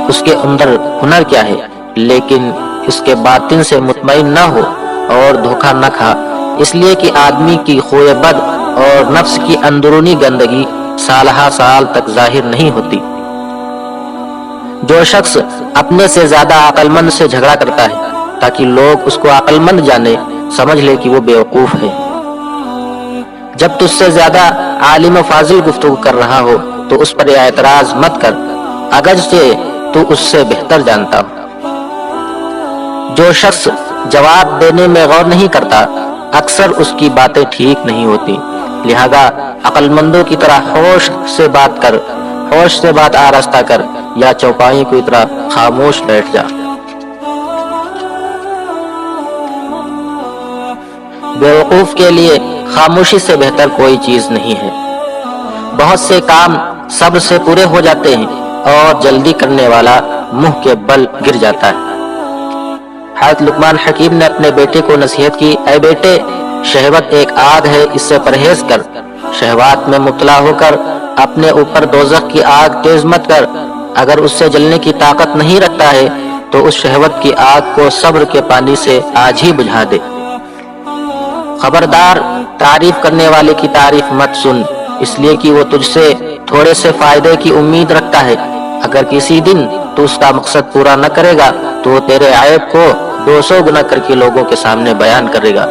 اس کے اندر ہنر کیا ہے، لیکن اس کے باطن سے مطمئن نہ ہو اور دھوکہ نہ کھا، اس لیے کہ آدمی کی خوئے بد اور نفس کی اندرونی گندگی سالہ سال تک ظاہر نہیں ہوتی۔ جو شخص اپنے سے زیادہ عقل مند سے جھگڑا کرتا ہے تاکہ لوگ اس کو عقل مند جانے، سمجھ لے کہ وہ بیوقوف ہے۔ جب تجھ سے زیادہ عالم و فاضل گفتگو کر رہا ہو تو اس پر اعتراض مت کر، اگرچہ تو اس سے بہتر جانتا ہو۔ جو شخص جواب دینے میں غور نہیں کرتا، اکثر اس کی باتیں ٹھیک نہیں ہوتی، لہذا عقل مندوں کی طرح ہوش سے بات کر، ہوش سے بات آراستہ کر، یا چوپائوں کی طرح خاموش بیٹھ جا۔ بیوقوف کے لیے خاموشی سے بہتر کوئی چیز نہیں ہے۔ بہت سے کام صبر سے پورے ہو جاتے ہیں اور جلدی کرنے والا منہ کے بل گر جاتا ہے۔ حضرت لقمان حکیم نے اپنے بیٹے کو نصیحت کی، اے بیٹے، شہوت ایک آگ ہے، اس سے پرہیز کر۔ شہوات میں مبتلا ہو کر اپنے اوپر دوزخ کی آگ تیز مت کر۔ اگر اس سے جلنے کی طاقت نہیں رکھتا ہے تو اس شہوت کی آگ کو صبر کے پانی سے آج ہی بجھا دے۔ خبردار، تعریف کرنے والے کی تعریف مت سن، اس لیے کہ وہ تجھ سے تھوڑے سے فائدے کی امید رکھتا ہے۔ اگر کسی دن تو اس کا مقصد پورا نہ کرے گا تو وہ تیرے عیب کو 200 گنا کر کے لوگوں کے سامنے بیان کرے گا۔